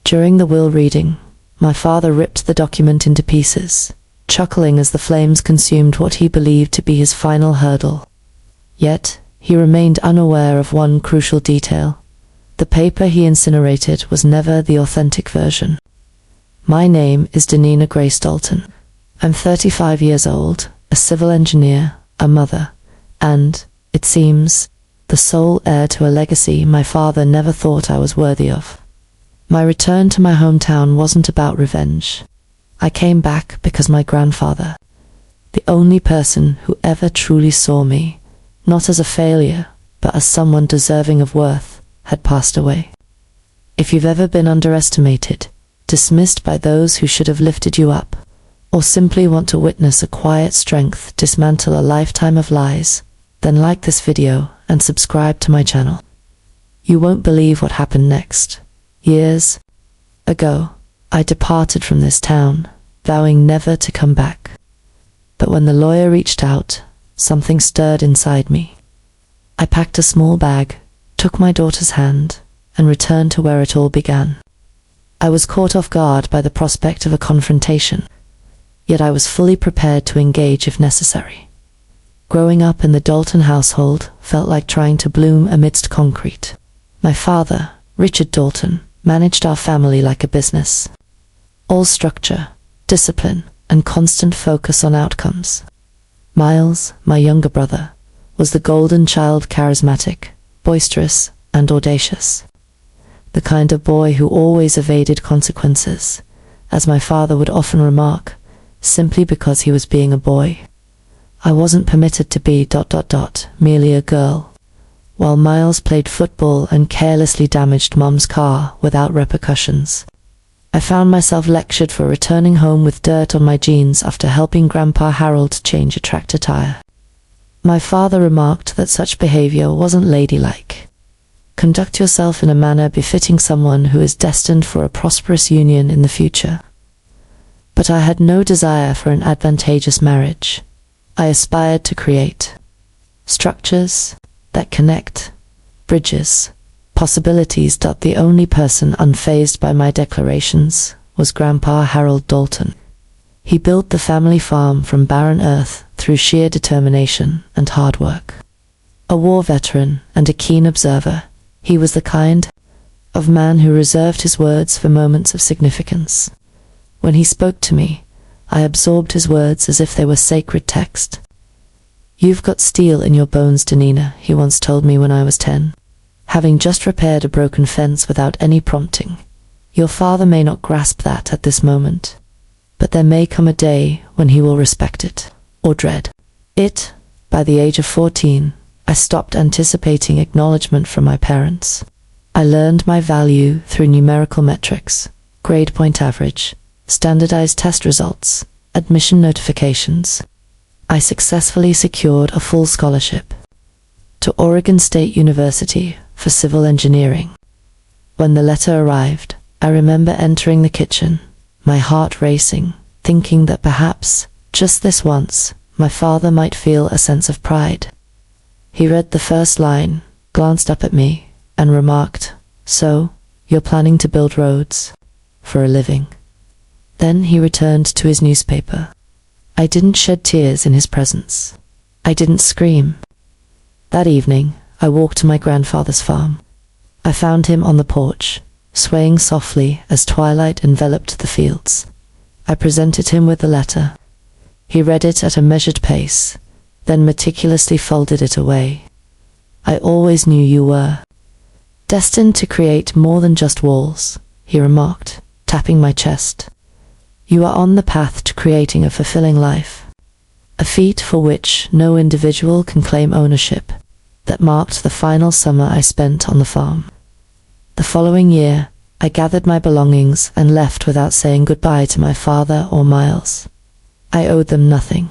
During the will reading, my father ripped the document into pieces, chuckling as the flames consumed what he believed to be his final hurdle. Yet, he remained unaware of one crucial detail. The paper he incinerated was never the authentic version. My name is Dinina Grace Dalton. I'm 35 years old, a civil engineer, a mother, and, it seems, the sole heir to a legacy my father never thought I was worthy of. My return to my hometown wasn't about revenge. I came back because my grandfather, the only person who ever truly saw me, not as a failure, but as someone deserving of worth, had passed away. If you've ever been underestimated, dismissed by those who should have lifted you up, or simply want to witness a quiet strength dismantle a lifetime of lies, then like this video and subscribe to my channel. You won't believe what happened next. Years ago, I departed from this town, vowing never to come back. But when the lawyer reached out, something stirred inside me. I packed a small bag, took my daughter's hand, and returned to where it all began. I was caught off guard by the prospect of a confrontation, yet I was fully prepared to engage if necessary. Growing up in the Dalton household felt like trying to bloom amidst concrete. My father, Richard Dalton, managed our family like a business. All structure, discipline, and constant focus on outcomes. Miles, my younger brother, was the golden child, charismatic, boisterous, and audacious. The kind of boy who always evaded consequences, as my father would often remark, simply because he was being a boy. I wasn't permitted to be ... merely a girl, while Miles played football and carelessly damaged Mum's car without repercussions. I found myself lectured for returning home with dirt on my jeans after helping Grandpa Harold change a tractor tire. My father remarked that such behavior wasn't ladylike. Conduct yourself in a manner befitting someone who is destined for a prosperous union in the future. But I had no desire for an advantageous marriage. I aspired to create structures that connect, bridges, possibilities. The only person unfazed by my declarations was Grandpa Harold Dalton. He built the family farm from barren earth through sheer determination and hard work. A war veteran and a keen observer, he was the kind of man who reserved his words for moments of significance. When he spoke to me, I absorbed his words as if they were sacred text. "You've got steel in your bones, Dinina," he once told me when I was 10. Having just repaired a broken fence without any prompting. Your father may not grasp that at this moment, but there may come a day when he will respect it, or dread it. By the age of 14, I stopped anticipating acknowledgement from my parents. I learned my value through numerical metrics, grade point average, standardized test results, admission notifications. I successfully secured a full scholarship to Oregon State University for civil engineering. When the letter arrived, I remember entering the kitchen, my heart racing, thinking that perhaps, just this once, my father might feel a sense of pride. He read the first line, glanced up at me, and remarked, "So, you're planning to build roads for a living?" Then he returned to his newspaper. I didn't shed tears in his presence. I didn't scream. That evening, I walked to my grandfather's farm. I found him on the porch, swaying softly as twilight enveloped the fields. I presented him with the letter. He read it at a measured pace, then meticulously folded it away. "I always knew you were destined to create more than just walls," he remarked, tapping my chest. "You are on the path to creating a fulfilling life, a feat for which no individual can claim ownership." That marked the final summer I spent on the farm. The following year, I gathered my belongings and left without saying goodbye to my father or Miles. I owed them nothing.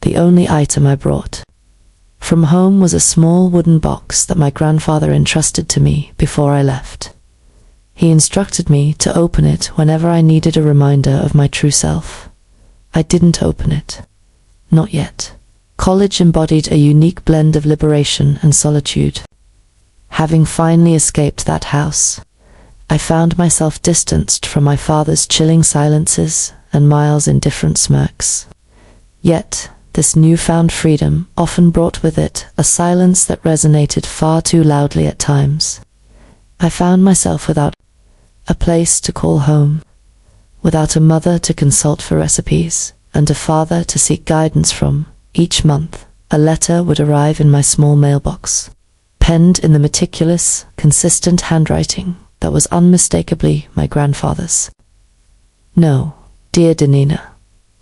The only item I brought from home was a small wooden box that my grandfather entrusted to me before I left. He instructed me to open it whenever I needed a reminder of my true self. I didn't open it. Not yet. College embodied a unique blend of liberation and solitude. Having finally escaped that house, I found myself distanced from my father's chilling silences and Miles' indifferent smirks. Yet, this newfound freedom often brought with it a silence that resonated far too loudly at times. I found myself without a place to call home, without a mother to consult for recipes, and a father to seek guidance from. Each month, a letter would arrive in my small mailbox, penned in the meticulous, consistent handwriting that was unmistakably my grandfather's. No, dear Dinina,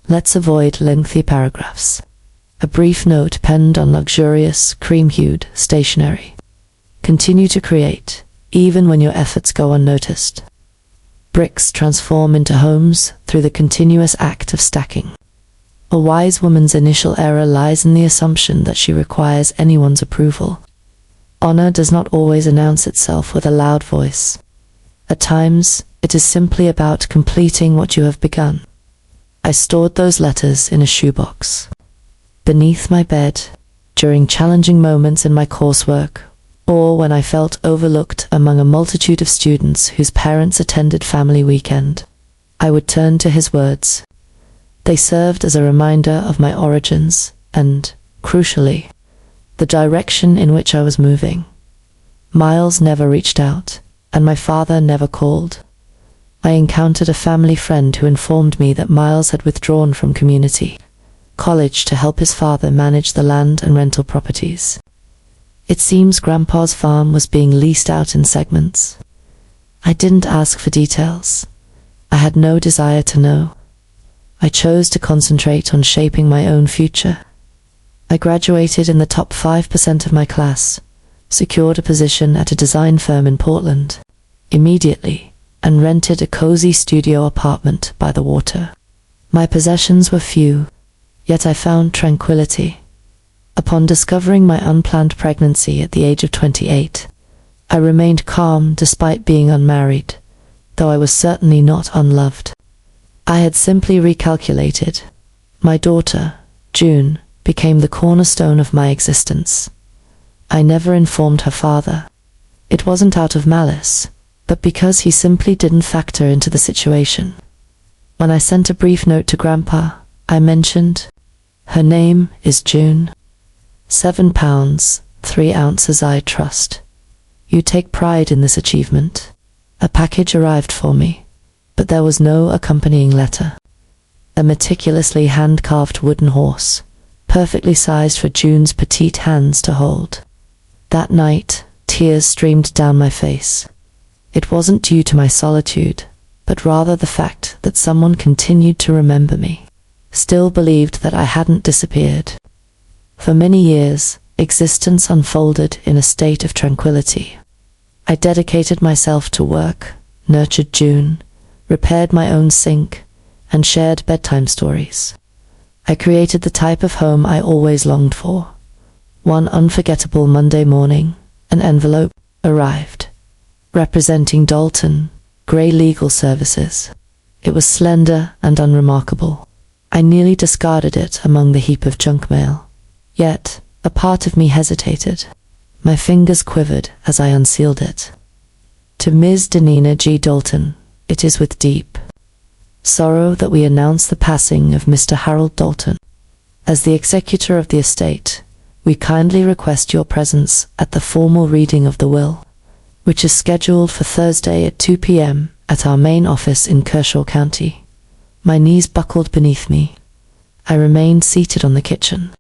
let's avoid lengthy paragraphs. A brief note penned on luxurious, cream-hued stationery. Continue to create, even when your efforts go unnoticed. Bricks transform into homes through the continuous act of stacking. A wise woman's initial error lies in the assumption that she requires anyone's approval. Honor does not always announce itself with a loud voice. At times, it is simply about completing what you have begun. I stored those letters in a shoebox, beneath my bed, during challenging moments in my coursework, or when I felt overlooked among a multitude of students whose parents attended family weekend. I would turn to his words. They served as a reminder of my origins and, crucially, the direction in which I was moving. Miles never reached out, and my father never called. I encountered a family friend who informed me that Miles had withdrawn from community college to help his father manage the land and rental properties. It seems Grandpa's farm was being leased out in segments. I didn't ask for details. I had no desire to know. I chose to concentrate on shaping my own future. I graduated in the top 5% of my class, secured a position at a design firm in Portland immediately, and rented a cozy studio apartment by the water. My possessions were few, yet I found tranquility. Upon discovering my unplanned pregnancy at the age of 28, I remained calm despite being unmarried, though I was certainly not unloved. I had simply recalculated. My daughter, June, became the cornerstone of my existence. I never informed her father. It wasn't out of malice, but because he simply didn't factor into the situation. When I sent a brief note to Grandpa, I mentioned, "Her name is June. 7 pounds, 3 ounces, I trust. You take pride in this achievement." A package arrived for me, but there was no accompanying letter. A meticulously hand-carved wooden horse, perfectly sized for June's petite hands to hold. That night, tears streamed down my face. It wasn't due to my solitude, but rather the fact that someone continued to remember me, still believed that I hadn't disappeared. For many years, existence unfolded in a state of tranquility. I dedicated myself to work, nurtured June, repaired my own sink, and shared bedtime stories. I created the type of home I always longed for. One unforgettable Monday morning, an envelope arrived, representing Dalton, Grey Legal Services. It was slender and unremarkable. I nearly discarded it among the heap of junk mail. Yet, a part of me hesitated. My fingers quivered as I unsealed it. To Ms. Dinina G. Dalton, it is with deep sorrow that we announce the passing of Mr. Harold Dalton. As the executor of the estate, we kindly request your presence at the formal reading of the will, which is scheduled for Thursday at 2 p.m. at our main office in Kershaw County. My knees buckled beneath me. I remained seated on the kitchen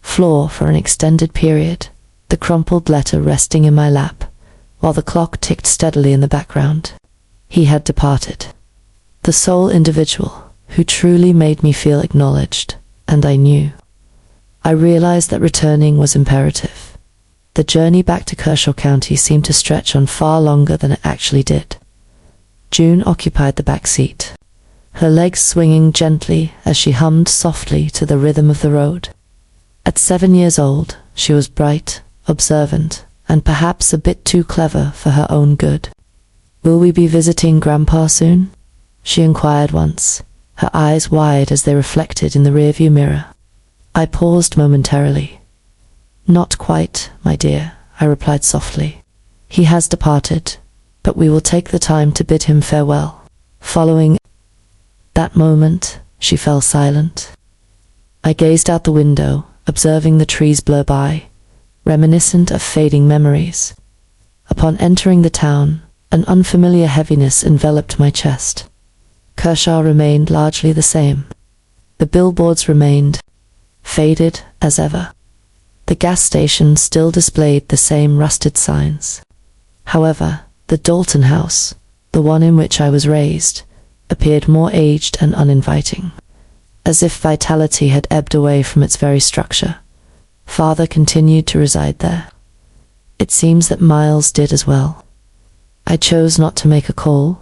floor for an extended period, the crumpled letter resting in my lap, while the clock ticked steadily in the background. He had departed. The sole individual who truly made me feel acknowledged, and I knew. I realized that returning was imperative. The journey back to Kershaw County seemed to stretch on far longer than it actually did. June occupied the back seat, her legs swinging gently as she hummed softly to the rhythm of the road. At 7 years old, she was bright, observant, and perhaps a bit too clever for her own good. "Will we be visiting Grandpa soon?" she inquired once, her eyes wide as they reflected in the rearview mirror. I paused momentarily. "Not quite, my dear," I replied softly. "He has departed, but we will take the time to bid him farewell." Following that moment, she fell silent. I gazed out the window, observing the trees blur by, reminiscent of fading memories. Upon entering the town, an unfamiliar heaviness enveloped my chest. Kershaw remained largely the same. The billboards remained faded as ever. The gas station still displayed the same rusted signs. However, the Dalton house, the one in which I was raised, appeared more aged and uninviting, as if vitality had ebbed away from its very structure. Father continued to reside there. It seems that Miles did as well. I chose not to make a call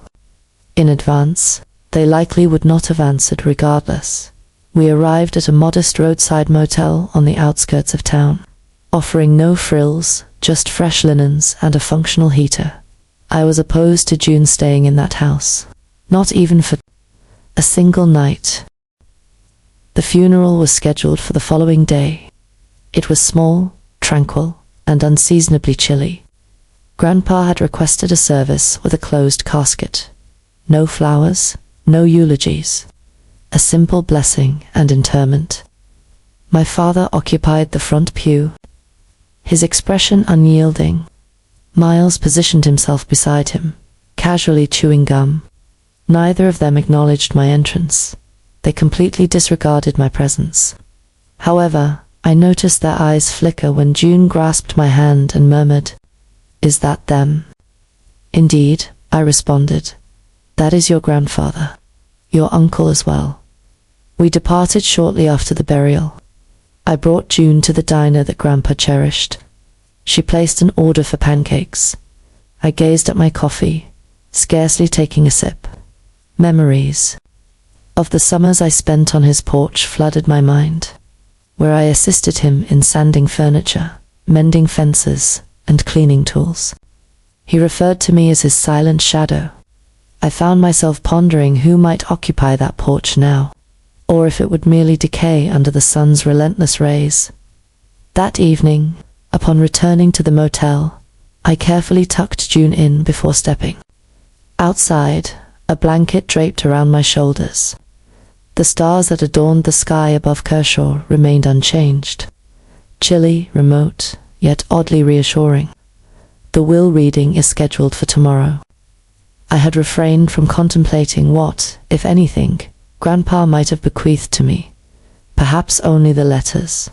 in advance. They likely would not have answered regardless. We arrived at a modest roadside motel on the outskirts of town, offering no frills, just fresh linens and a functional heater. I was opposed to June staying in that house, not even for a single night. The funeral was scheduled for the following day. It was small, tranquil, and unseasonably chilly. Grandpa had requested a service with a closed casket. No flowers, no eulogies. A simple blessing and interment. My father occupied the front pew, his expression unyielding. Miles positioned himself beside him, casually chewing gum. Neither of them acknowledged my entrance. They completely disregarded my presence. However, I noticed their eyes flicker when June grasped my hand and murmured, "Is that them?" "Indeed," I responded. "That is your grandfather. Your uncle as well." We departed shortly after the burial. I brought June to the diner that Grandpa cherished. She placed an order for pancakes. I gazed at my coffee, scarcely taking a sip. Memories of the summers I spent on his porch flooded my mind, where I assisted him in sanding furniture, mending fences, and cleaning tools. He referred to me as his silent shadow. I found myself pondering who might occupy that porch now, or if it would merely decay under the sun's relentless rays. That evening, upon returning to the motel, I carefully tucked June in before stepping outside, a blanket draped around my shoulders. The stars that adorned the sky above Kershaw remained unchanged, chilly, remote, yet oddly reassuring. The will reading is scheduled for tomorrow. I had refrained from contemplating what, if anything, Grandpa might have bequeathed to me. Perhaps only the letters.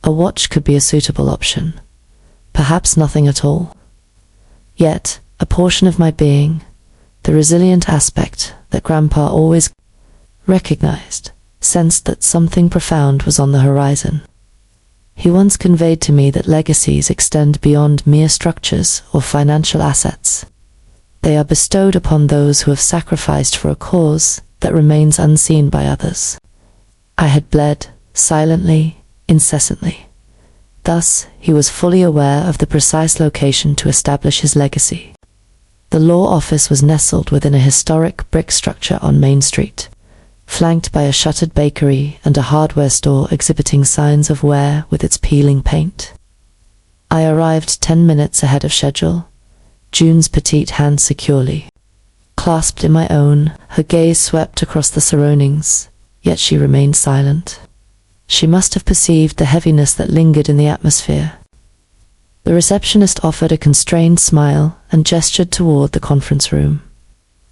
A watch could be a suitable option. Perhaps nothing at all. Yet, a portion of my being, the resilient aspect that Grandpa always recognized, sensed that something profound was on the horizon. He once conveyed to me that legacies extend beyond mere structures or financial assets. They are bestowed upon those who have sacrificed for a cause that remains unseen by others. I had bled, silently, incessantly. Thus, he was fully aware of the precise location to establish his legacy. The law office was nestled within a historic brick structure on Main Street, flanked by a shuttered bakery and a hardware store exhibiting signs of wear with its peeling paint. I arrived 10 minutes ahead of schedule, June's petite hand securely clasped in my own. Her gaze swept across the surroundings, yet she remained silent. She must have perceived the heaviness that lingered in the atmosphere. The receptionist offered a constrained smile and gestured toward the conference room.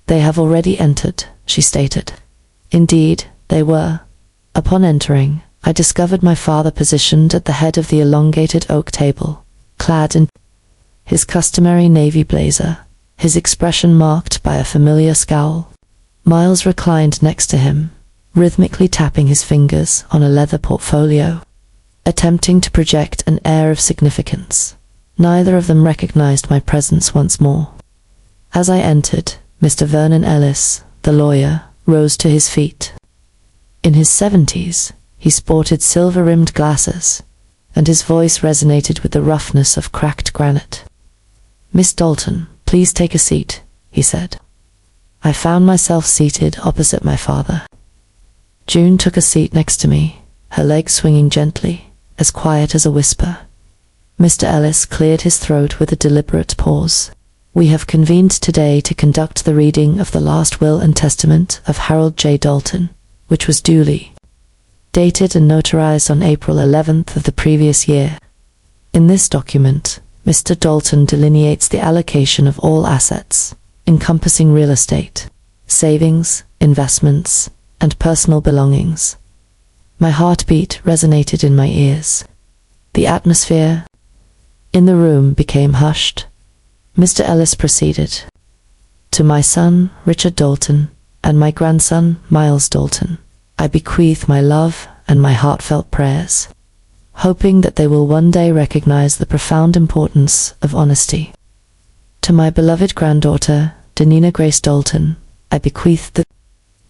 "They have already entered," she stated. Indeed, they were. Upon entering, I discovered my father positioned at the head of the elongated oak table, clad in his customary navy blazer, his expression marked by a familiar scowl. Miles reclined next to him, rhythmically tapping his fingers on a leather portfolio, attempting to project an air of significance. Neither of them recognized my presence once more. As I entered, Mr. Vernon Ellis, the lawyer, rose to his feet. In his 70s, he sported silver-rimmed glasses, and his voice resonated with the roughness of cracked granite. "Miss Dalton, please take a seat," he said. I found myself seated opposite my father. June took a seat next to me, her legs swinging gently, as quiet as a whisper. Mr. Ellis cleared his throat with a deliberate pause. We have convened today to conduct the reading of the last will and testament of Harold J. Dalton, which was duly dated and notarized on April 11th of the previous year. In this document, Mr. Dalton delineates the allocation of all assets, encompassing real estate, savings, investments, and personal belongings. My heartbeat resonated in my ears. The atmosphere in the room became hushed. Mr. Ellis proceeded. To my son, Richard Dalton, and my grandson, Miles Dalton, I bequeath my love and my heartfelt prayers, hoping that they will one day recognize the profound importance of honesty. To my beloved granddaughter, Dinina Grace Dalton, I bequeath the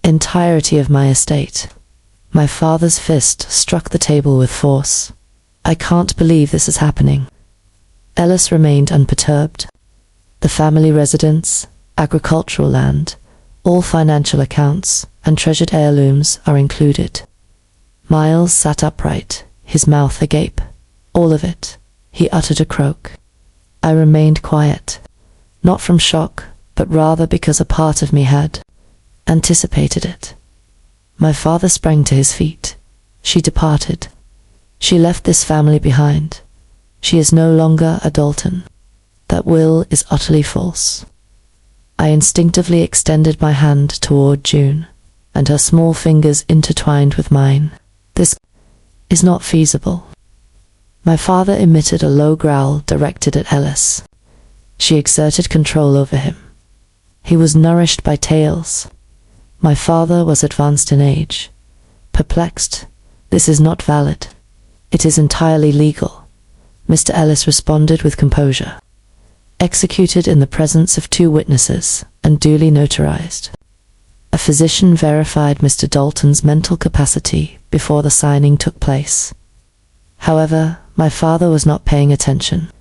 entirety of my estate. My father's fist struck the table with force. I can't believe this is happening. Ellis remained unperturbed. The family residence, agricultural land, all financial accounts, and treasured heirlooms are included. Miles sat upright, his mouth agape. All of it. He uttered a croak. I remained quiet, not from shock, but rather because a part of me had anticipated it. My father sprang to his feet. She departed. She left this family behind. She is no longer a Dalton. That will is utterly false. I instinctively extended my hand toward June, and her small fingers intertwined with mine. This is not feasible. My father emitted a low growl directed at Ellis. She exerted control over him. He was nourished by tales. My father was advanced in age. Perplexed, this is not valid. It is entirely legal. Mr. Ellis responded with composure. Executed in the presence of 2 witnesses, and duly notarized. A physician verified Mr. Dalton's mental capacity before the signing took place. However, my father was not paying attention.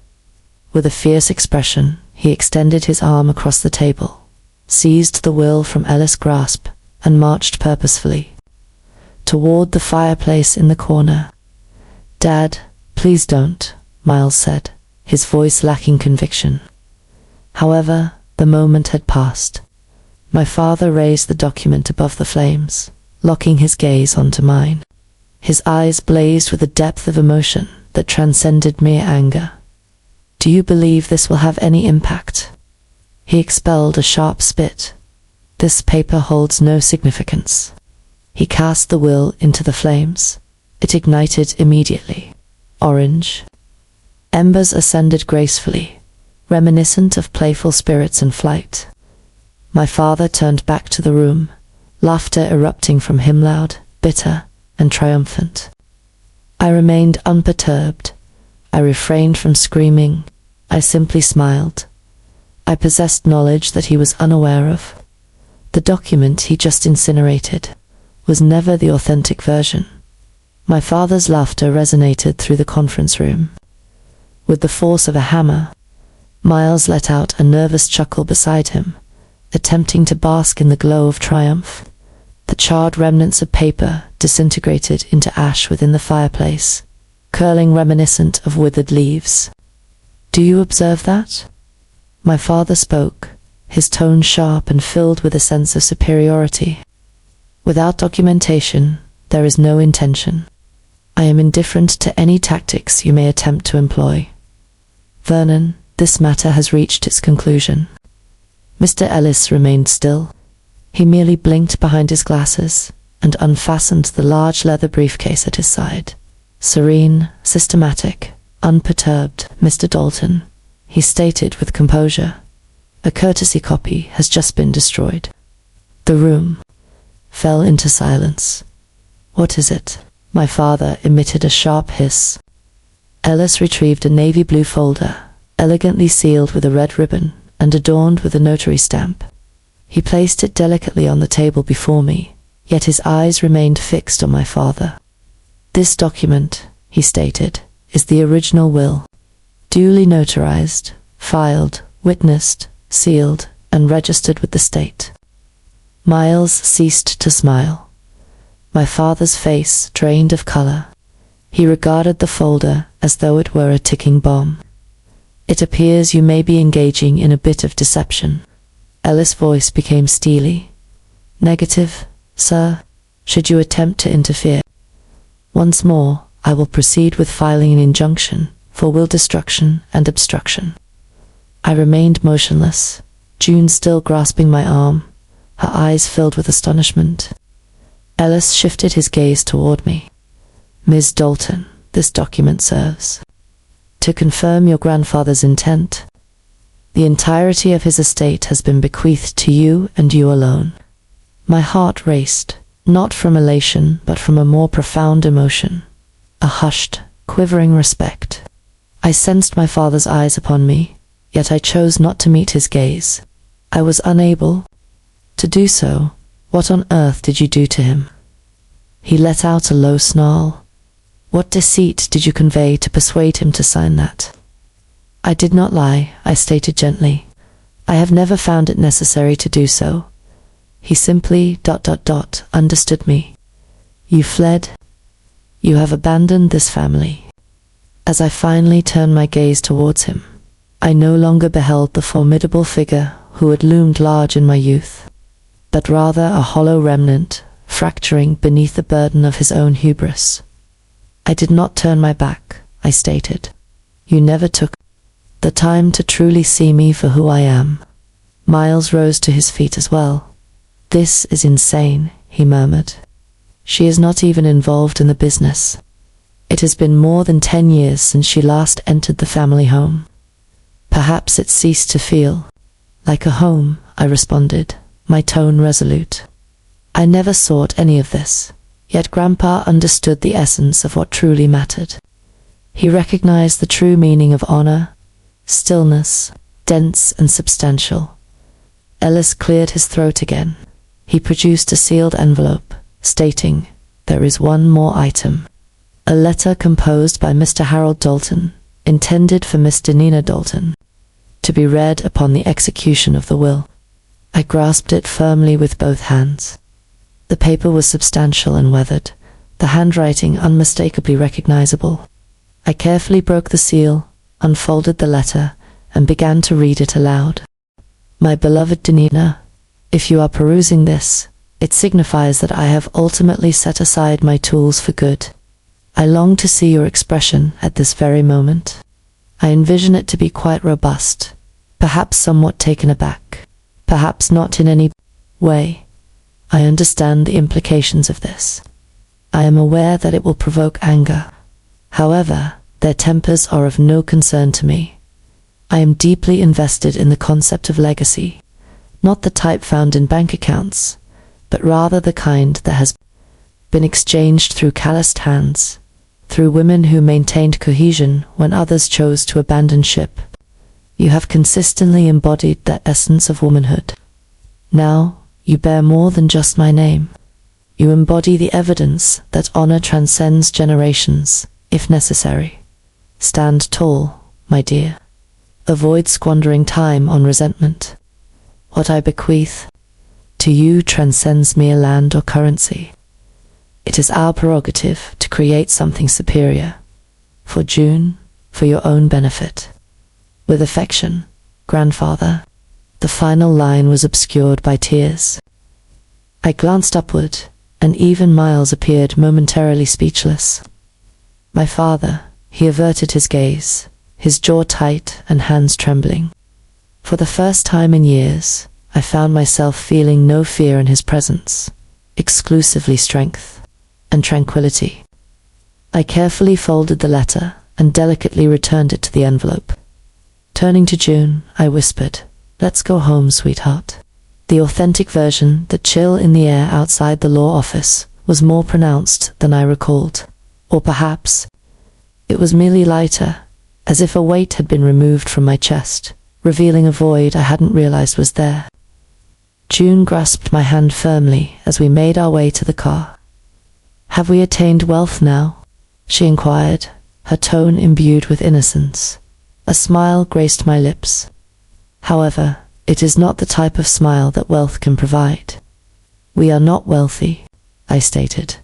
With a fierce expression, he extended his arm across the table, seized the will from Ellis' grasp, and marched purposefully toward the fireplace in the corner. "Dad, please don't," Miles said, his voice lacking conviction. However, the moment had passed. My father raised the document above the flames, locking his gaze onto mine. His eyes blazed with a depth of emotion that transcended mere anger. "Do you believe this will have any impact?" He expelled a sharp spit. "This paper holds no significance." He cast the will into the flames. It ignited immediately. Orange. Embers ascended gracefully, reminiscent of playful spirits in flight. My father turned back to the room, laughter erupting from him loud, bitter, and triumphant. I remained unperturbed. I refrained from screaming. I simply smiled. I possessed knowledge that he was unaware of. The document he just incinerated was never the authentic version. My father's laughter resonated through the conference room. With the force of a hammer, Miles let out a nervous chuckle beside him, attempting to bask in the glow of triumph. The charred remnants of paper disintegrated into ash within the fireplace, curling reminiscent of withered leaves. "Do you observe that?" My father spoke, his tone sharp and filled with a sense of superiority. "Without documentation, there is no intention. I am indifferent to any tactics you may attempt to employ. Vernon, this matter has reached its conclusion." Mr. Ellis remained still. He merely blinked behind his glasses and unfastened the large leather briefcase at his side. "Serene, systematic, unperturbed, Mr. Dalton," he stated with composure. "A courtesy copy has just been destroyed." The room fell into silence. "What is it?" My father emitted a sharp hiss. Ellis retrieved a navy blue folder, elegantly sealed with a red ribbon and adorned with a notary stamp. He placed it delicately on the table before me, yet his eyes remained fixed on my father. "This document," he stated, "is the original will, duly notarized, filed, witnessed, sealed, and registered with the state." Miles ceased to smile. My father's face drained of color. He regarded the folder as though it were a ticking bomb. It appears you may be engaging in a bit of deception. Ellis' voice became steely. Negative, sir. Should you attempt to interfere once more, I will proceed with filing an injunction for will destruction and obstruction. I remained motionless, June still grasping my arm, her eyes filled with astonishment. Ellis shifted his gaze toward me. Ms. Dalton, this document serves to confirm your grandfather's intent. The entirety of his estate has been bequeathed to you and you alone. My heart raced, not from elation but from a more profound emotion, a hushed, quivering respect. I sensed my father's eyes upon me, yet I chose not to meet his gaze. I was unable to do so. What on earth did you do to him? He let out a low snarl. What deceit did you convey to persuade him to sign that? I did not lie, I stated gently. I have never found it necessary to do so. He simply ... understood me. You fled. You have abandoned this family. As I finally turned my gaze towards him, I no longer beheld the formidable figure who had loomed large in my youth, but rather a hollow remnant, fracturing beneath the burden of his own hubris. I did not turn my back, I stated. You never took the time to truly see me for who I am. Miles rose to his feet as well. This is insane, he murmured. She is not even involved in the business. It has been more than 10 years since she last entered the family home. Perhaps it ceased to feel like a home, I responded, my tone resolute. I never sought any of this, yet Grandpa understood the essence of what truly mattered. He recognized the true meaning of honor, stillness, dense and substantial. Ellis cleared his throat again. He produced a sealed envelope, stating, "There is one more item. A letter composed by Mr. Harold Dalton, intended for Miss Dinina Dalton, to be read upon the execution of the will." I grasped it firmly with both hands. The paper was substantial and weathered, the handwriting unmistakably recognizable. I carefully broke the seal, unfolded the letter, and began to read it aloud. My beloved Dinina, if you are perusing this, it signifies that I have ultimately set aside my tools for good. I long to see your expression at this very moment. I envision it to be quite robust, perhaps somewhat taken aback, perhaps not in any way. I understand the implications of this. I am aware that it will provoke anger. However, their tempers are of no concern to me. I am deeply invested in the concept of legacy, not the type found in bank accounts, but rather the kind that has been exchanged through calloused hands, through women who maintained cohesion when others chose to abandon ship. You have consistently embodied that essence of womanhood. Now, you bear more than just my name. You embody the evidence that honor transcends generations, if necessary. Stand tall, my dear. Avoid squandering time on resentment. What I bequeath to you transcends mere land or currency. It is our prerogative to create something superior. For June, for your own benefit. With affection, grandfather. The final line was obscured by tears. I glanced upward, and even Miles appeared momentarily speechless. My father, he averted his gaze, his jaw tight and hands trembling. For the first time in years, I found myself feeling no fear in his presence, exclusively strength and tranquility. I carefully folded the letter and delicately returned it to the envelope. Turning to June, I whispered, "Let's go home, sweetheart." The authentic version, the chill in the air outside the law office, was more pronounced than I recalled. Or perhaps it was merely lighter, as if a weight had been removed from my chest, revealing a void I hadn't realized was there. June grasped my hand firmly as we made our way to the car. "Have we attained wealth now?" she inquired, her tone imbued with innocence. A smile graced my lips. However, it is not the type of smile that wealth can provide. "We are not wealthy," I stated.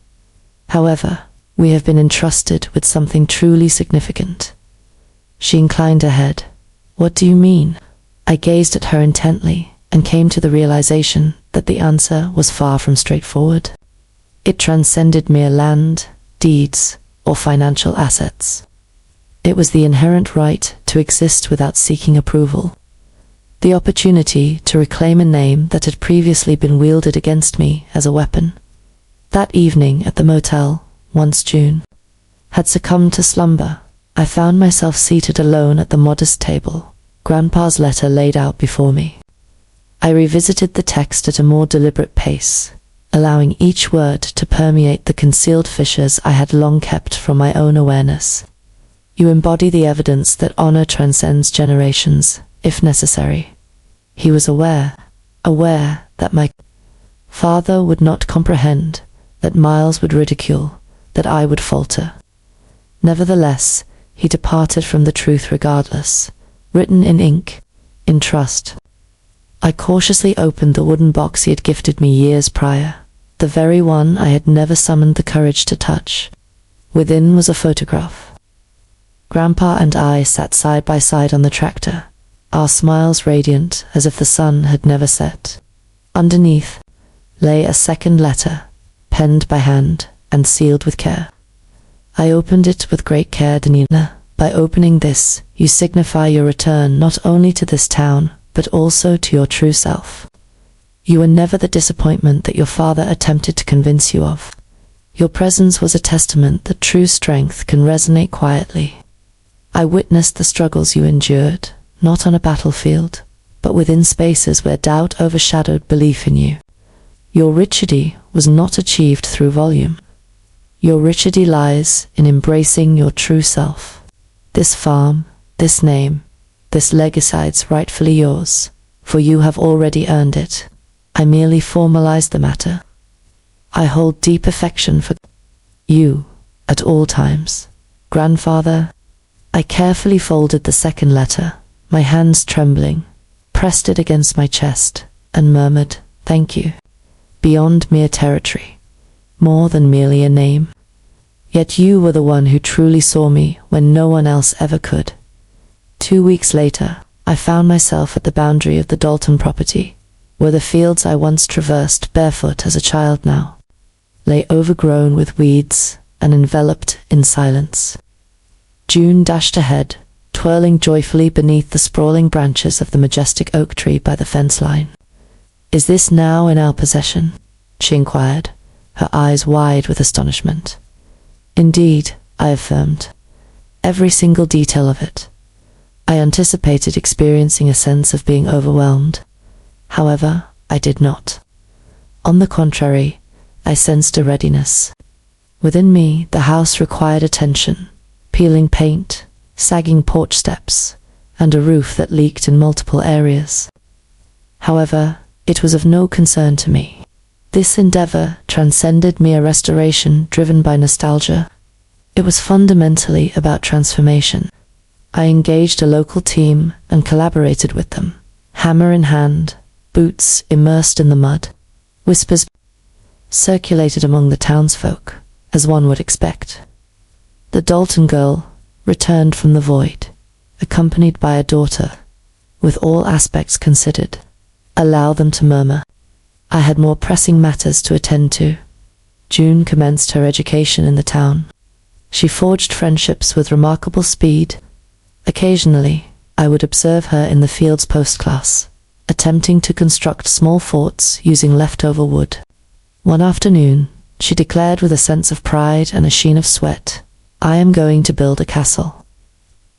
"However, we have been entrusted with something truly significant." She inclined her head. What do you mean? I gazed at her intently and came to the realization that the answer was far from straightforward. It transcended mere land, deeds, or financial assets. It was the inherent right to exist without seeking approval. The opportunity to reclaim a name that had previously been wielded against me as a weapon. That evening at the motel, once June had succumbed to slumber, I found myself seated alone at the modest table, Grandpa's letter laid out before me. I revisited the text at a more deliberate pace, allowing each word to permeate the concealed fissures I had long kept from my own awareness. You embody the evidence that honor transcends generations, if necessary. He was aware that my father would not comprehend, that Miles would ridicule, that I would falter. Nevertheless, he departed from the truth regardless, written in ink, in trust. I cautiously opened the wooden box he had gifted me years prior, the very one I had never summoned the courage to touch. Within was a photograph. Grandpa and I sat side by side on the tractor, our smiles radiant as if the sun had never set. Underneath lay a second letter, penned by hand and sealed with care. I opened it with great care, Dinina. By opening this, you signify your return not only to this town, but also to your true self. You were never the disappointment that your father attempted to convince you of. Your presence was a testament that true strength can resonate quietly. I witnessed the struggles you endured, not on a battlefield, but within spaces where doubt overshadowed belief in you. Your richity was not achieved through volume. Your richity lies in embracing your true self. This farm, this name, this legacy is rightfully yours, for you have already earned it. I merely formalized the matter. I hold deep affection for you at all times, Grandfather. I carefully folded the second letter, my hands trembling, pressed it against my chest, and murmured, "Thank you." Beyond mere territory, more than merely a name. Yet you were the one who truly saw me when no one else ever could. 2 weeks later, I found myself at the boundary of the Dalton property, where the fields I once traversed barefoot as a child now lay overgrown with weeds and enveloped in silence. June dashed ahead, twirling joyfully beneath the sprawling branches of the majestic oak tree by the fence line. "Is this now in our possession?" she inquired, her eyes wide with astonishment. "Indeed," I affirmed. "Every single detail of it." I anticipated experiencing a sense of being overwhelmed. However, I did not. On the contrary, I sensed a readiness. Within me, the house required attention, peeling paint, sagging porch steps, and a roof that leaked in multiple areas. However, it was of no concern to me. This endeavor transcended mere restoration driven by nostalgia. It was fundamentally about transformation. I engaged a local team and collaborated with them, hammer in hand, boots immersed in the mud. Whispers circulated among the townsfolk, as one would expect. The Dalton girl returned from the void, accompanied by a daughter, with all aspects considered. Allow them to murmur. I had more pressing matters to attend to. June commenced her education in the town. She forged friendships with remarkable speed. Occasionally, I would observe her in the field's post class, attempting to construct small forts using leftover wood. One afternoon, she declared with a sense of pride and a sheen of sweat, "I am going to build a castle."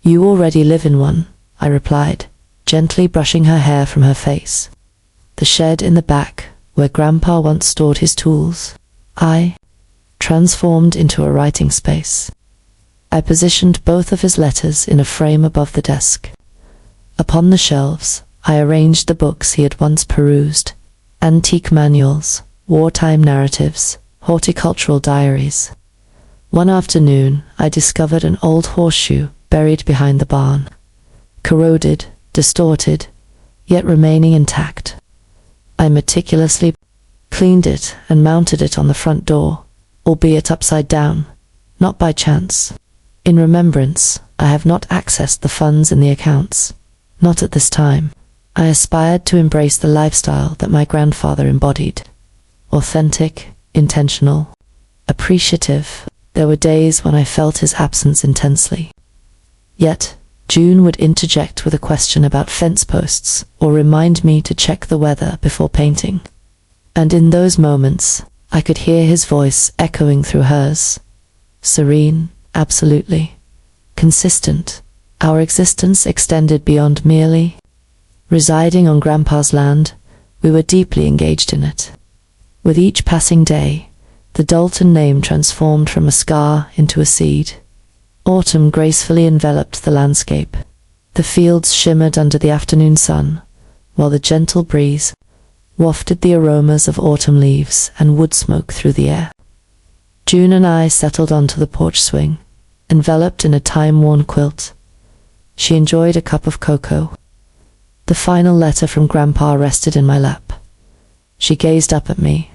"You already live in one," I replied, gently brushing her hair from her face. "The shed in the back, where Grandpa once stored his tools, I transformed into a writing space." I positioned both of his letters in a frame above the desk. Upon the shelves, I arranged the books he had once perused: antique manuals, wartime narratives, horticultural diaries. One afternoon, I discovered an old horseshoe buried behind the barn, corroded, distorted, yet remaining intact. I meticulously cleaned it and mounted it on the front door, albeit upside down, not by chance. In remembrance, I have not accessed the funds in the accounts. Not at this time. I aspired to embrace the lifestyle that my grandfather embodied. Authentic, intentional, appreciative. There were days when I felt his absence intensely. Yet, June would interject with a question about fence posts or remind me to check the weather before painting. And in those moments, I could hear his voice echoing through hers. Serene, absolutely. Consistent. Our existence extended beyond merely residing on Grandpa's land. We were deeply engaged in it. With each passing day, the Dalton name transformed from a scar into a seed. Autumn gracefully enveloped the landscape. The fields shimmered under the afternoon sun, while the gentle breeze wafted the aromas of autumn leaves and wood smoke through the air. June and I settled onto the porch swing, enveloped in a time-worn quilt. She enjoyed a cup of cocoa. The final letter from Grandpa rested in my lap. She gazed up at me.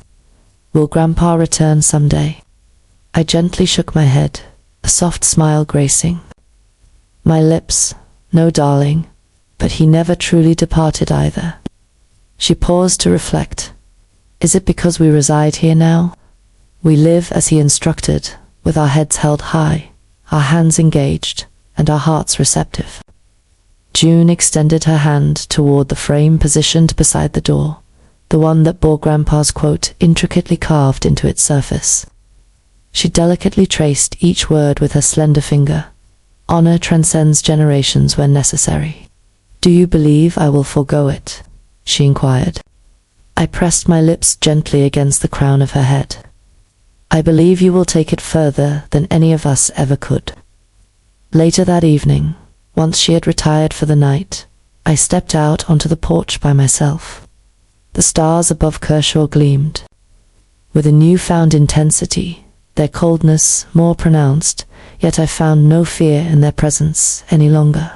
Will Grandpa return someday? I gently shook my head, a soft smile gracing my lips. No, darling, but he never truly departed either. She paused to reflect. Is it because we reside here now? We live as he instructed, with our heads held high, our hands engaged, and our hearts receptive. June extended her hand toward the frame positioned beside the door, the one that bore Grandpa's quote intricately carved into its surface. She delicately traced each word with her slender finger. Honor transcends generations when necessary. Do you believe I will forego it? She inquired. I pressed my lips gently against the crown of her head. I believe you will take it further than any of us ever could. Later that evening, once she had retired for the night, I stepped out onto the porch by myself. The stars above Kershaw gleamed with a newfound intensity, their coldness more pronounced, yet I found no fear in their presence any longer.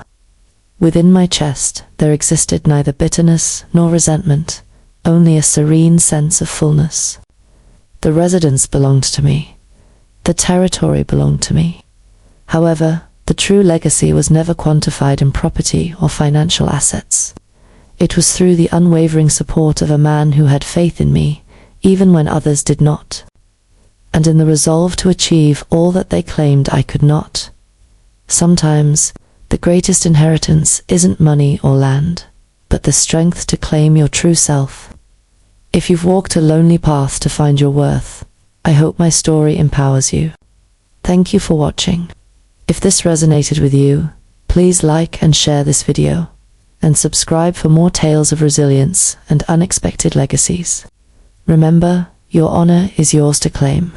Within my chest there existed neither bitterness nor resentment, only a serene sense of fullness. The residence belonged to me. The territory belonged to me. However, the true legacy was never quantified in property or financial assets. It was through the unwavering support of a man who had faith in me, even when others did not, and in the resolve to achieve all that they claimed I could not. Sometimes, the greatest inheritance isn't money or land, but the strength to claim your true self. If you've walked a lonely path to find your worth, I hope my story empowers you. Thank you for watching. If this resonated with you, please like and share this video, and subscribe for more tales of resilience and unexpected legacies. Remember, your honor is yours to claim.